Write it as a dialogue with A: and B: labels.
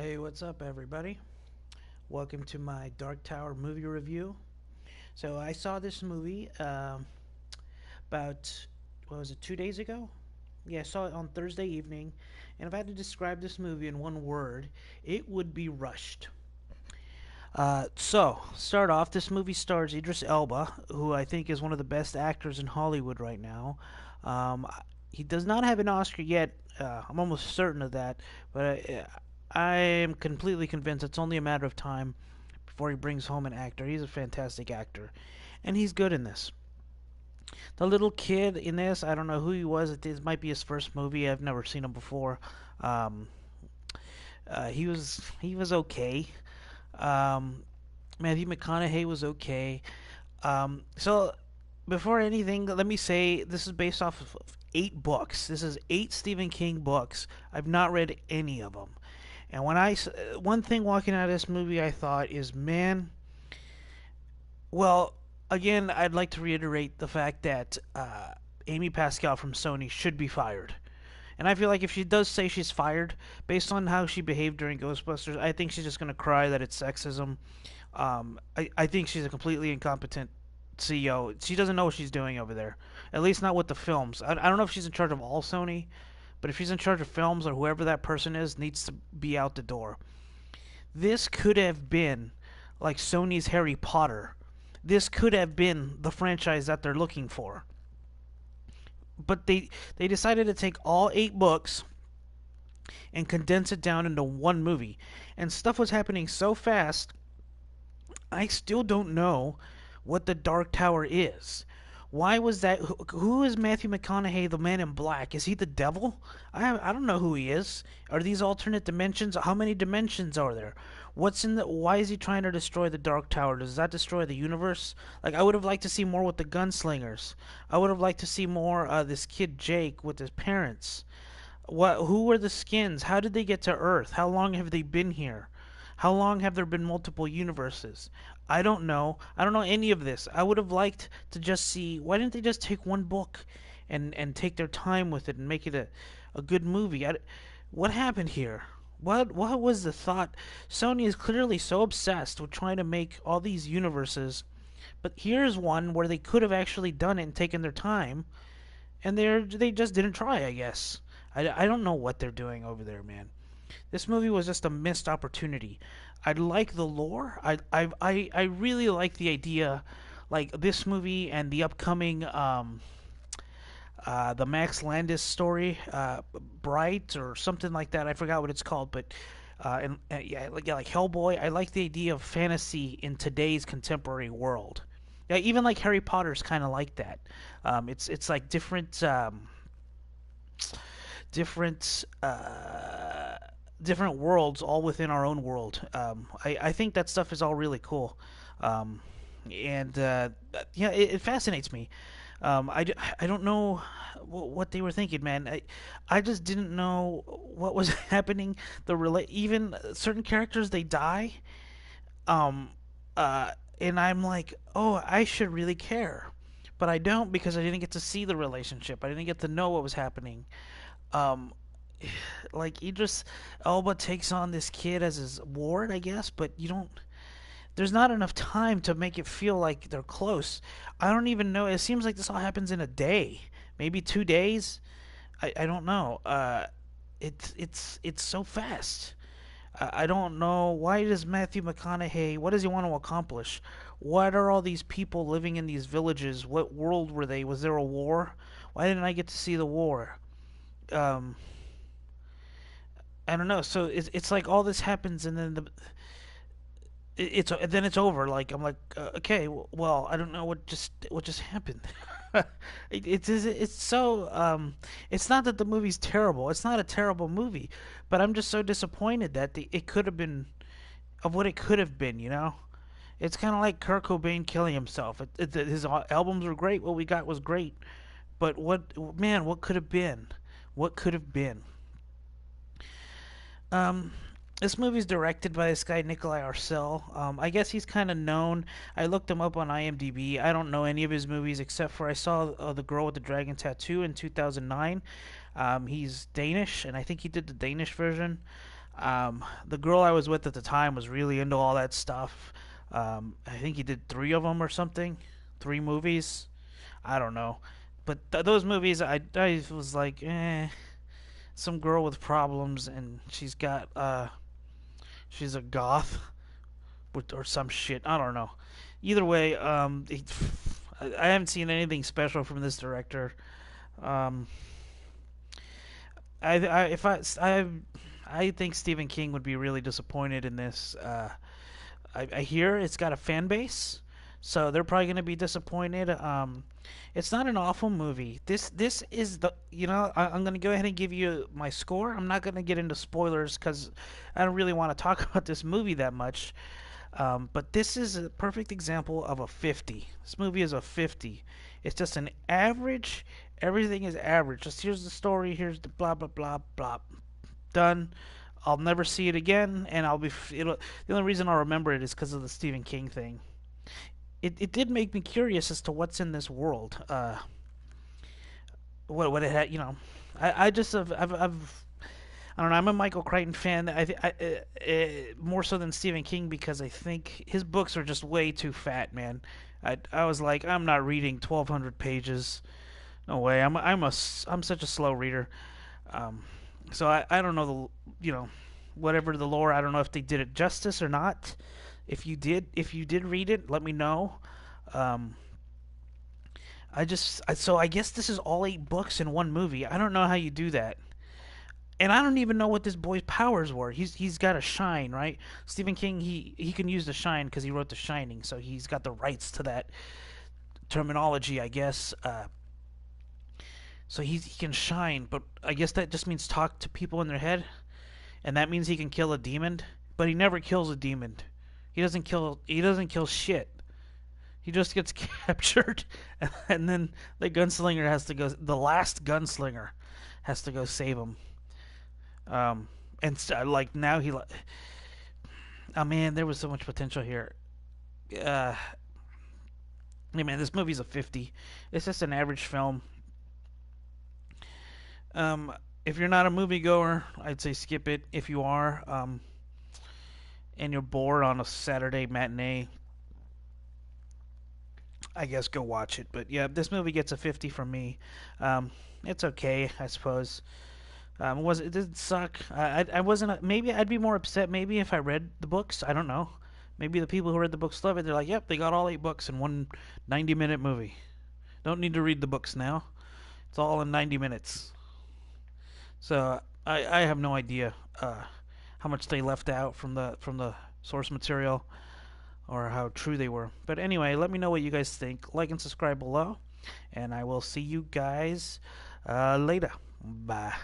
A: Hey, what's up, everybody? Welcome to my Dark Tower movie review. So, I saw this movie about, what was it, 2 days ago? Yeah, I saw it on Thursday evening. And if I had to describe this movie in one word, it would be rushed. Start off, this movie stars Idris Elba, who I think is one of the best actors in Hollywood right now. Um, he does not have an Oscar yet. I'm almost certain of that, but I am completely convinced it's only a matter of time before he brings home an actor. He's a fantastic actor, and he's good in this. The little kid in this, I don't know who he was. It might be his first movie. I've never seen him before. Um, he was okay. Um, Matthew McConaughey was okay. So before anything, let me say this is based off of 8 books. This is 8 Stephen King books. I've not read any of them. And one thing walking out of this movie, I thought is, man, well, again, I'd like to reiterate the fact that Amy Pascal from Sony should be fired. And I feel like if she does say she's fired, based on how she behaved during Ghostbusters, I think she's just going to cry that it's sexism. I think she's a completely incompetent CEO. She doesn't know what she's doing over there. At least not with the films. I don't know if she's in charge of all Sony, but if she's in charge of films or whoever that person is, needs to be out the door. This could have been like Sony's Harry Potter. This could have been the franchise that they're looking for. But they decided to take all 8 books and condense it down into one movie. And stuff was happening so fast, I still don't know what the Dark Tower is. Why was that? Who is Matthew McConaughey, the Man in Black? Is he the devil? I don't know who he is. Are these alternate dimensions? How many dimensions are there? What's in the? Why is he trying to destroy the Dark Tower? Does that destroy the universe? Like, I would have liked to see more with the gunslingers. I would have liked to see more this kid Jake with his parents. What? Who were the skins? How did they get to Earth? How long have they been here? How long have there been multiple universes? I don't know. I don't know any of this. I would have liked to just see, why didn't they just take one book and take their time with it and make it a good movie? What happened here? What was the thought? Sony is clearly so obsessed with trying to make all these universes, but here's one where they could have actually done it and taken their time, and they just didn't try, I guess. I don't know what they're doing over there, man. This movie was just a missed opportunity. I like the lore. I really like the idea, like this movie and the upcoming the Max Landis story, Bright or something like that. I forgot what it's called, but yeah, like Hellboy. I like the idea of fantasy in today's contemporary world. Yeah, even like Harry Potter's kind of like that. It's like different different worlds all within our own world. I think that stuff is all really cool. Um, and yeah, it fascinates me. I don't know what they were thinking, man. I just didn't know what was happening. Even certain characters, they die. Um, and I'm like, oh, I should really care, but I don't because I didn't get to see the relationship. I didn't get to know what was happening. Um, like Idris Elba takes on this kid as his ward, I guess, but you don't. There's not enough time to make it feel like they're close. I don't even know. It seems like this all happens in a day, maybe 2 days. I don't know. It's so fast. I don't know why does Matthew McConaughey. What does he want to accomplish? What are all these people living in these villages? What world were they? Was there a war? Why didn't I get to see the war? Um, I don't know. So it's like all this happens, and then it's over. Like I'm like, okay, well, I don't know what just happened. It's so it's not that the movie's terrible. It's not a terrible movie, but I'm just so disappointed that it could have been of what it could have been. It's kind of like Kurt Cobain killing himself. His albums were great. What we got was great, but what could have been? What could have been? Um, this movie's directed by this guy Nikolai Arcel. I guess he's kind of known. I looked him up on IMDb. I don't know any of his movies except for I saw the Girl with the Dragon Tattoo in 2009. He's Danish, and I think he did the Danish version. The girl I was with at the time was really into all that stuff. I think he did three of them or something, three movies. I don't know, but those movies, I was like, some girl with problems, and she's a goth or some shit. I don't know. Either way, I haven't seen anything special from this director. Um, I if I think Stephen King would be really disappointed in this. I hear it's got a fan base, so they're probably going to be disappointed. It's not an awful movie. This is the I'm going to go ahead and give you my score. I'm not going to get into spoilers because I don't really want to talk about this movie that much. But this is a perfect example of a 50. This movie is a 50. It's just an average. Everything is average. Just here's the story. Here's the blah blah blah blah. Done. I'll never see it again, and the only reason I'll remember it is because of the Stephen King thing. It did make me curious as to what's in this world. What it had, I just I've I don't know. I'm a Michael Crichton fan. More so than Stephen King because I think his books are just way too fat, man. I was like, I'm not reading 1,200 pages. No way. I'm such a slow reader. Um, so I don't know whatever the lore. I don't know if they did it justice or not. If you did read it, let me know. Um, so I guess this is all 8 books in one movie. I don't know how you do that. And I don't even know what this boy's powers were. He's got a shine, right? Stephen King, he can use the shine because he wrote The Shining, so he's got the rights to that terminology, I guess. So he can shine, but I guess that just means talk to people in their head, and that means he can kill a demon. But he never kills a demon. He doesn't kill shit. He just gets captured, and then the gunslinger has to go. The last gunslinger has to go save him. And like now oh man, there was so much potential here. Uh, hey man, this movie's a 50. It's just an average film. Um, if you're not a moviegoer, I'd say skip it. If you are, and you're bored on a Saturday matinee, I guess go watch it. But yeah, this movie gets a 50 from me. It's okay, I suppose. It didn't suck. I wasn't. Maybe I'd be more upset. Maybe if I read the books. I don't know. Maybe the people who read the books love it. They're like, yep, they got all 8 books in one 90-minute movie. Don't need to read the books now. It's all in 90 minutes. So I have no idea how much they left out from the source material or how true they were. But anyway, let me know what you guys think. Like and subscribe below, and I will see you guys later. Bye.